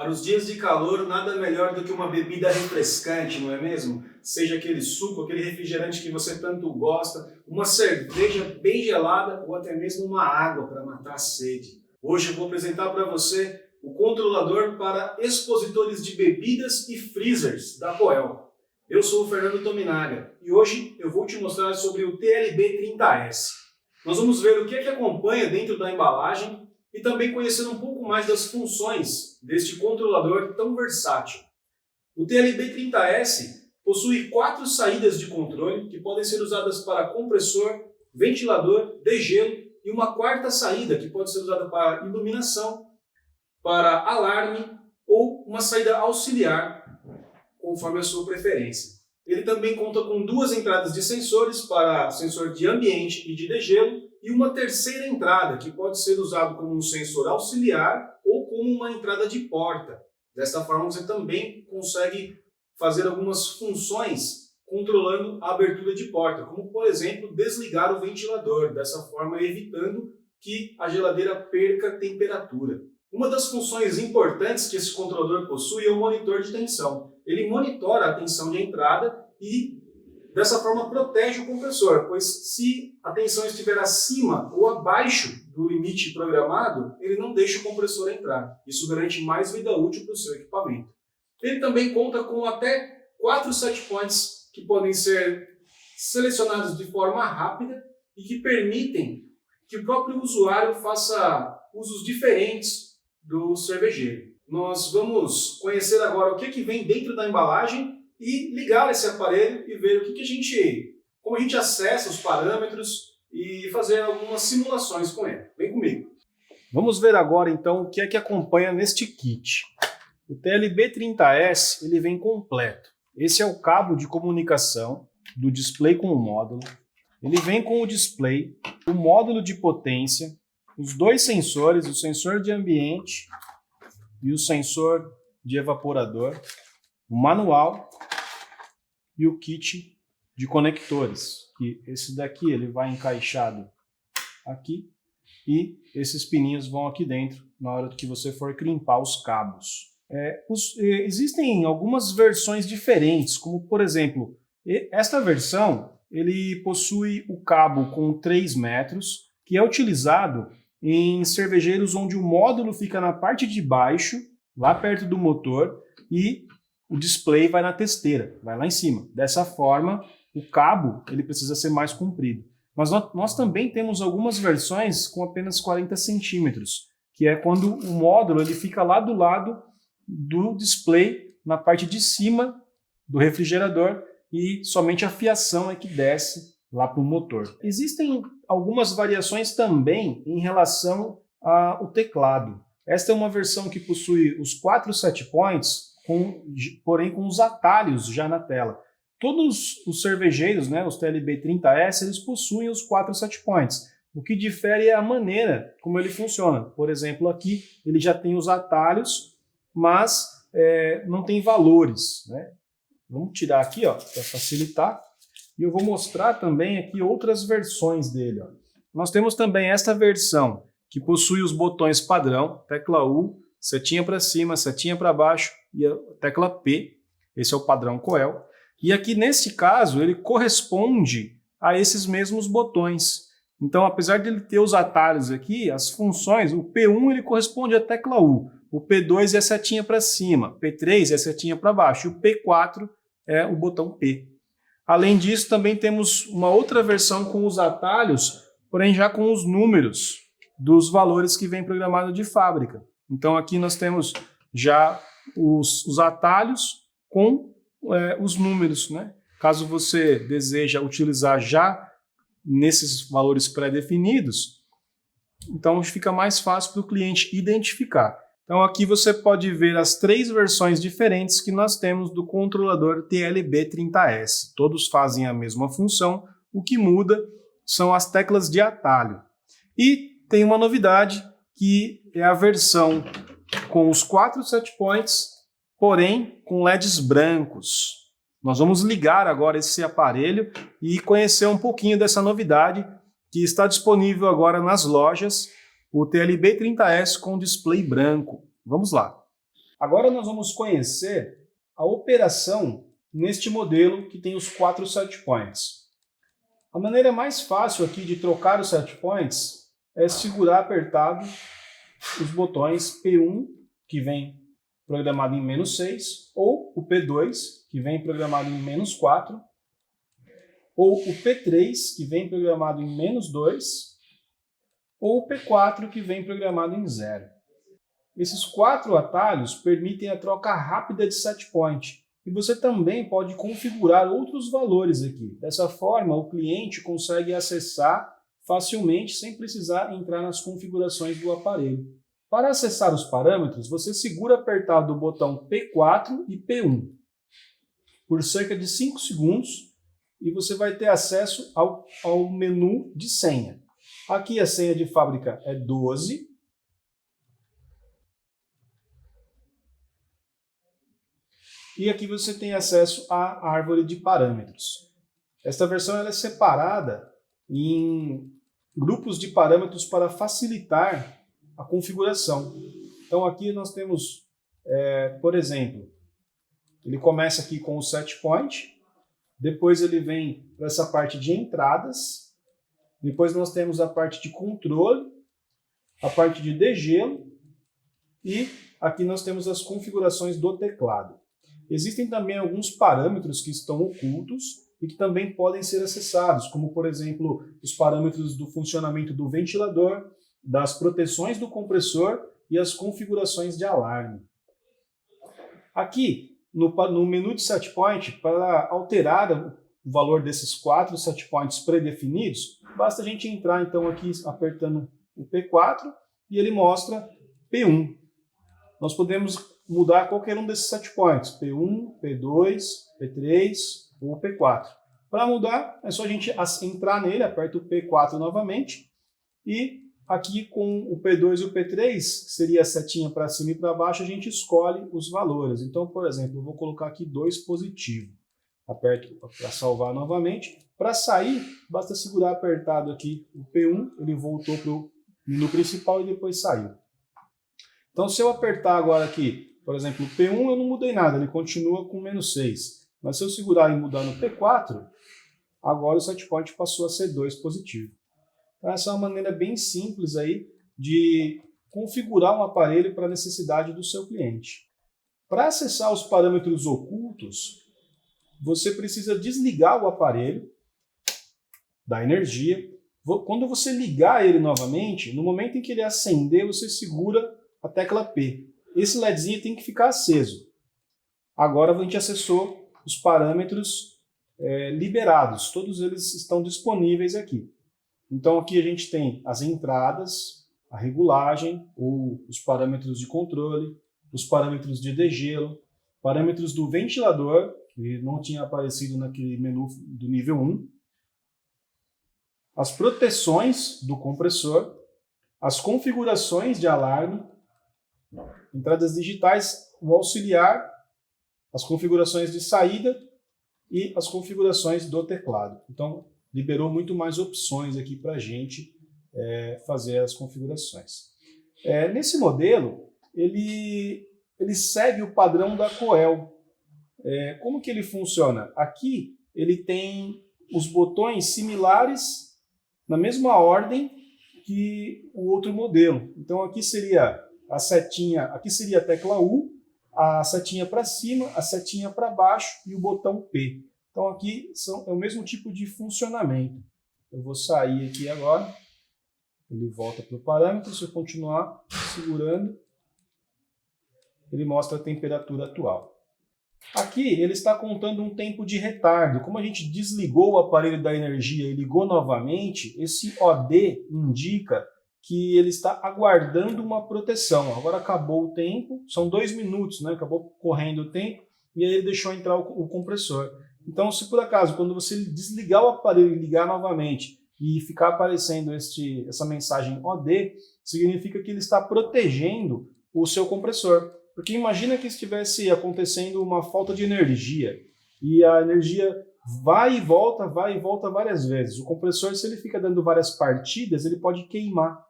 Para os dias de calor, nada melhor do que uma bebida refrescante, não é mesmo? Seja aquele suco, aquele refrigerante que você tanto gosta, uma cerveja bem gelada ou até mesmo uma água para matar a sede. Hoje eu vou apresentar para você o controlador para expositores de bebidas e freezers da Coel. Eu sou o Fernando Tominaga e hoje eu vou te mostrar sobre o TLB30S. Nós vamos ver o que é que acompanha dentro da embalagem e também conhecer um pouco mais das funções deste controlador tão versátil. O TLB30S possui 4 saídas de controle que podem ser usadas para compressor, ventilador, degelo e uma 4ª saída que pode ser usada para iluminação, para alarme ou uma saída auxiliar, conforme a sua preferência. Ele também conta com 2 entradas de sensores para sensor de ambiente e de degelo e uma 3ª entrada que pode ser usado como um sensor auxiliar ou como uma entrada de porta. Desta forma você também consegue fazer algumas funções controlando a abertura de porta, como por exemplo desligar o ventilador, dessa forma evitando que a geladeira perca temperatura. Uma das funções importantes que esse controlador possui é o monitor de tensão. Ele monitora a tensão de entrada e dessa forma protege o compressor, pois se a tensão estiver acima ou abaixo do limite programado, ele não deixa o compressor entrar. Isso garante mais vida útil para o seu equipamento. Ele também conta com até 4 setpoints que podem ser selecionados de forma rápida e que permitem que o próprio usuário faça usos diferentes do cervejeiro. Nós vamos conhecer agora o que vem dentro da embalagem e ligar esse aparelho e ver como a gente acessa os parâmetros e fazer algumas simulações com ele. Vem comigo. Vamos ver agora então o que é que acompanha neste kit. O TLB30S ele vem completo. Esse é o cabo de comunicação do display com o módulo. Ele vem com o display, o módulo de potência, os 2 sensores, o sensor de ambiente e o sensor de evaporador, o manual e o kit de conectores. Que esse daqui ele vai encaixado aqui e esses pininhos vão aqui dentro na hora que você for crimpar os cabos. Existem algumas versões diferentes, como por exemplo, esta versão ele possui o cabo com 3 metros, que é utilizado em cervejeiros onde o módulo fica na parte de baixo, lá perto do motor, e o display vai na testeira, vai lá em cima. Dessa forma, o cabo ele precisa ser mais comprido. Mas nós também temos algumas versões com apenas 40 centímetros, que é quando o módulo ele fica lá do lado do display, na parte de cima do refrigerador, e somente a fiação é que desce lá para o motor. Existem algumas variações também em relação ao teclado. Esta é uma versão que possui os 4 setpoints, porém com os atalhos já na tela. Todos os cervejeiros, né, os TLB30S, eles possuem os 4 setpoints. O que difere é a maneira como ele funciona. Por exemplo, aqui ele já tem os atalhos, mas não tem valores, né? Vamos tirar aqui para facilitar. E eu vou mostrar também aqui outras versões dele. Nós temos também esta versão que possui os botões padrão, tecla U, setinha para cima, setinha para baixo e a tecla P. Esse é o padrão Coel. E aqui nesse caso ele corresponde a esses mesmos botões. Então, apesar de ele ter os atalhos aqui, as funções, o P1 ele corresponde à tecla U, o P2 é a setinha para cima, P3 é a setinha para baixo, e o P4 é o botão P. Além disso, também temos uma outra versão com os atalhos, porém já com os números dos valores que vem programado de fábrica. Então aqui nós temos já os atalhos com os números, né? Caso você deseja utilizar já nesses valores pré-definidos, então fica mais fácil para o cliente identificar. Então aqui você pode ver as 3 versões diferentes que nós temos do controlador TLB30S. Todos fazem a mesma função, o que muda são as teclas de atalho. E tem uma novidade, que é a versão com os 4 setpoints, porém com LEDs brancos. Nós vamos ligar agora esse aparelho e conhecer um pouquinho dessa novidade que está disponível agora nas lojas, o TLB30S com display branco. Vamos lá. Agora nós vamos conhecer a operação neste modelo que tem os 4 set points. A maneira mais fácil aqui de trocar os set points é segurar apertado os botões P1, que vem programado em -6, ou o P2, que vem programado em -4, ou o P3, que vem programado em -2, ou o P4, que vem programado em 0. Esses 4 atalhos permitem a troca rápida de set point, e você também pode configurar outros valores aqui. Dessa forma, o cliente consegue acessar facilmente sem precisar entrar nas configurações do aparelho. Para acessar os parâmetros, você segura apertado o botão P4 e P1 por cerca de 5 segundos e você vai ter acesso ao menu de senha. Aqui a senha de fábrica é 12. E aqui você tem acesso à árvore de parâmetros. Esta versão ela é separada em grupos de parâmetros para facilitar a configuração. Então aqui nós temos, por exemplo, ele começa aqui com o set point, depois ele vem para essa parte de entradas, depois nós temos a parte de controle, a parte de degelo e aqui nós temos as configurações do teclado. Existem também alguns parâmetros que estão ocultos e que também podem ser acessados, como por exemplo os parâmetros do funcionamento do ventilador, das proteções do compressor e as configurações de alarme. Aqui no menu de set point, para alterar o valor desses 4 set points pré-definidos, basta a gente entrar então aqui apertando o P4 e ele mostra P1. Nós podemos mudar qualquer um desses set points, P1, P2, P3 ou P4. Para mudar, é só a gente entrar nele, aperta o P4 novamente, e aqui com o P2 e o P3, que seria a setinha para cima e para baixo, a gente escolhe os valores. Então, por exemplo, eu vou colocar aqui 2 positivo. Aperto para salvar novamente. Para sair, basta segurar apertado aqui o P1, ele voltou para o menu principal e depois saiu. Então, se eu apertar agora aqui, por exemplo, o P1 eu não mudei nada, ele continua com -6. Mas se eu segurar e mudar no P4, agora o set point passou a ser 2 positivo. Então, essa é uma maneira bem simples aí de configurar um aparelho para a necessidade do seu cliente. Para acessar os parâmetros ocultos, você precisa desligar o aparelho da energia. Quando você ligar ele novamente, no momento em que ele acender, você segura a tecla P. Esse LEDzinho tem que ficar aceso. Agora a gente acessou os parâmetros liberados. Todos eles estão disponíveis aqui. Então aqui a gente tem as entradas, a regulagem, ou os parâmetros de controle, os parâmetros de degelo, parâmetros do ventilador, que não tinha aparecido naquele menu do nível 1, as proteções do compressor, as configurações de alarme, entradas digitais, o auxiliar, as configurações de saída e as configurações do teclado. Então, liberou muito mais opções aqui para a gente fazer as configurações. Nesse modelo, ele segue o padrão da Coel. Como que ele funciona? Aqui ele tem os botões similares na mesma ordem que o outro modelo. Então aqui seria a setinha, aqui seria a tecla U, a setinha para cima, a setinha para baixo e o botão P. Então aqui é o mesmo tipo de funcionamento. Eu vou sair aqui agora, ele volta para o parâmetro, se eu continuar segurando, ele mostra a temperatura atual. Aqui ele está contando um tempo de retardo. Como a gente desligou o aparelho da energia e ligou novamente, esse OD indica que ele está aguardando uma proteção. Agora acabou o tempo, são 2 minutos, né? Acabou correndo o tempo e aí ele deixou entrar o compressor. Então, se por acaso, quando você desligar o aparelho e ligar novamente e ficar aparecendo essa mensagem OD, significa que ele está protegendo o seu compressor. Porque imagina que estivesse acontecendo uma falta de energia e a energia vai e volta várias vezes. O compressor, se ele fica dando várias partidas, ele pode queimar.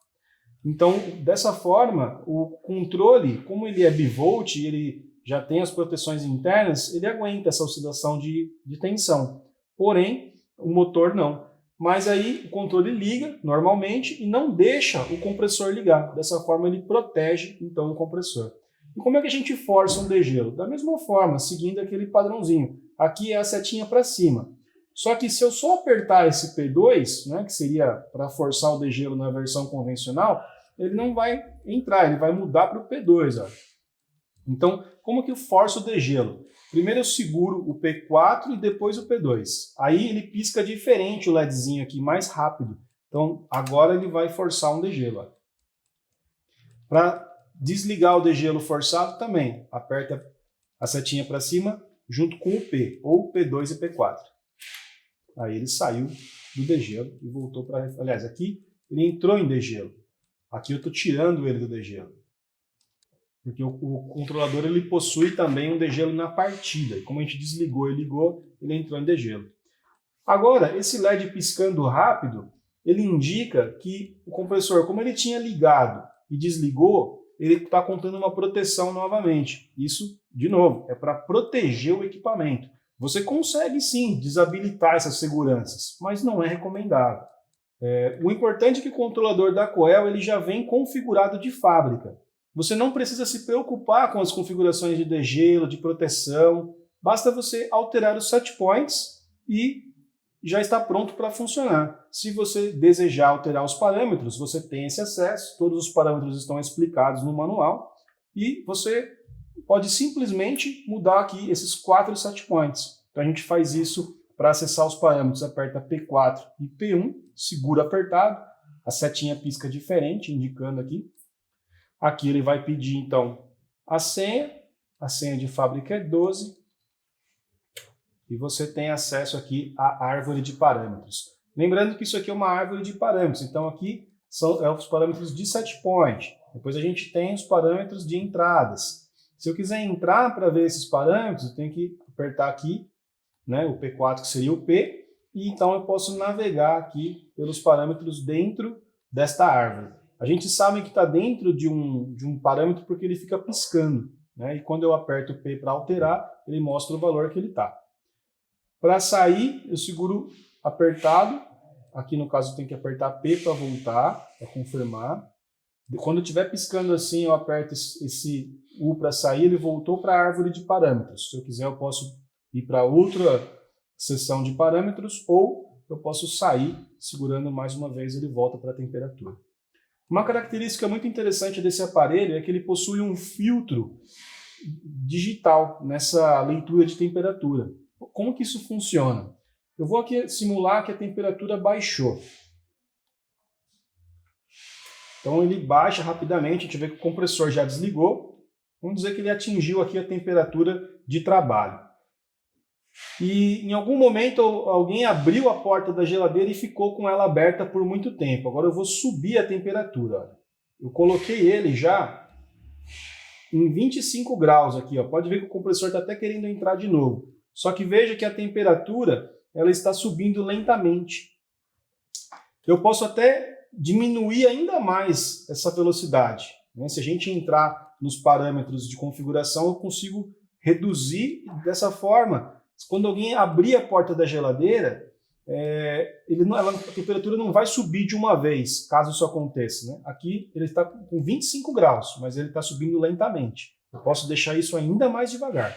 Então, dessa forma, o controle, como ele é bivolt e ele já tem as proteções internas, ele aguenta essa oscilação de tensão. Porém, o motor não. Mas aí o controle liga normalmente e não deixa o compressor ligar. Dessa forma ele protege então o compressor. E como é que a gente força um degelo? Da mesma forma, seguindo aquele padrãozinho. Aqui é a setinha para cima. Só que se eu só apertar esse P2, né, que seria para forçar o degelo na versão convencional, ele não vai entrar, ele vai mudar para o P2. Ó. Então, como que eu forço o degelo? Primeiro eu seguro o P4 e depois o P2. Aí ele pisca diferente o LEDzinho aqui, mais rápido. Então, agora ele vai forçar um degelo. Para desligar o degelo forçado também, aperta a setinha para cima junto com o P, ou P2 e P4. Aí ele saiu do degelo e voltou para... Aliás, aqui ele entrou em degelo. Aqui eu estou tirando ele do degelo. Porque o controlador ele possui também um degelo na partida. E como a gente desligou e ligou, ele entrou em degelo. Agora, esse LED piscando rápido, ele indica que o compressor, como ele tinha ligado e desligou, ele está contando uma proteção novamente. Isso, de novo, é para proteger o equipamento. Você consegue sim desabilitar essas seguranças, mas não é recomendável. O importante é que o controlador da Coel ele já vem configurado de fábrica. Você não precisa se preocupar com as configurações de degelo, de proteção. Basta você alterar os set points e já está pronto para funcionar. Se você desejar alterar os parâmetros, você tem esse acesso. Todos os parâmetros estão explicados no manual. E você pode simplesmente mudar aqui esses 4 set points. Então a gente faz isso para acessar os parâmetros. Aperta P4 e P1, segura apertado. A setinha pisca diferente, indicando aqui. Aqui ele vai pedir, então, a senha de fábrica é 12, e você tem acesso aqui à árvore de parâmetros. Lembrando que isso aqui é uma árvore de parâmetros, então aqui são os parâmetros de set point, depois a gente tem os parâmetros de entradas. Se eu quiser entrar para ver esses parâmetros, eu tenho que apertar aqui, né, o P4 que seria o P, e então eu posso navegar aqui pelos parâmetros dentro desta árvore. A gente sabe que está dentro de um parâmetro porque ele fica piscando, né? E quando eu aperto o P para alterar, ele mostra o valor que ele está. Para sair, eu seguro apertado. Aqui no caso eu tenho que apertar P para voltar, para confirmar. Quando estiver piscando assim, eu aperto esse U para sair, ele voltou para a árvore de parâmetros. Se eu quiser, eu posso ir para outra seção de parâmetros ou eu posso sair segurando mais uma vez, ele volta para a temperatura. Uma característica muito interessante desse aparelho é que ele possui um filtro digital nessa leitura de temperatura. Como que isso funciona? Eu vou aqui simular que a temperatura baixou. Então ele baixa rapidamente, a gente vê que o compressor já desligou. Vamos dizer que ele atingiu aqui a temperatura de trabalho. E em algum momento alguém abriu a porta da geladeira e ficou com ela aberta por muito tempo. Agora eu vou subir a temperatura. Eu coloquei ele já em 25 graus aqui. Pode ver que o compressor está até querendo entrar de novo. Só que veja que a temperatura ela está subindo lentamente. Eu posso até diminuir ainda mais essa velocidade. Se a gente entrar nos parâmetros de configuração, eu consigo reduzir dessa forma. Quando alguém abrir a porta da geladeira, a temperatura não vai subir de uma vez, caso isso aconteça. Né? Aqui ele está com 25 graus, mas ele está subindo lentamente. Eu posso deixar isso ainda mais devagar.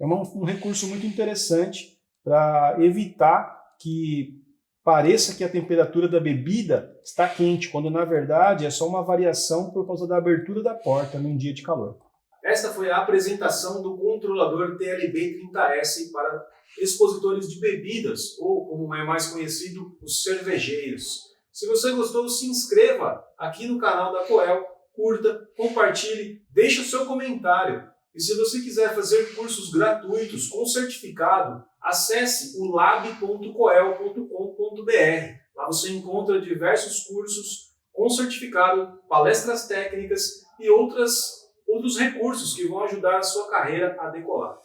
É um recurso muito interessante para evitar que pareça que a temperatura da bebida está quente, quando na verdade é só uma variação por causa da abertura da porta num dia de calor. Esta foi a apresentação do controlador TLB-30S para expositores de bebidas, ou como é mais conhecido, os cervejeiros. Se você gostou, se inscreva aqui no canal da Coel, curta, compartilhe, deixe o seu comentário. E se você quiser fazer cursos gratuitos com certificado, acesse o lab.coel.com.br. Lá você encontra diversos cursos com certificado, palestras técnicas e outros recursos que vão ajudar a sua carreira a decolar.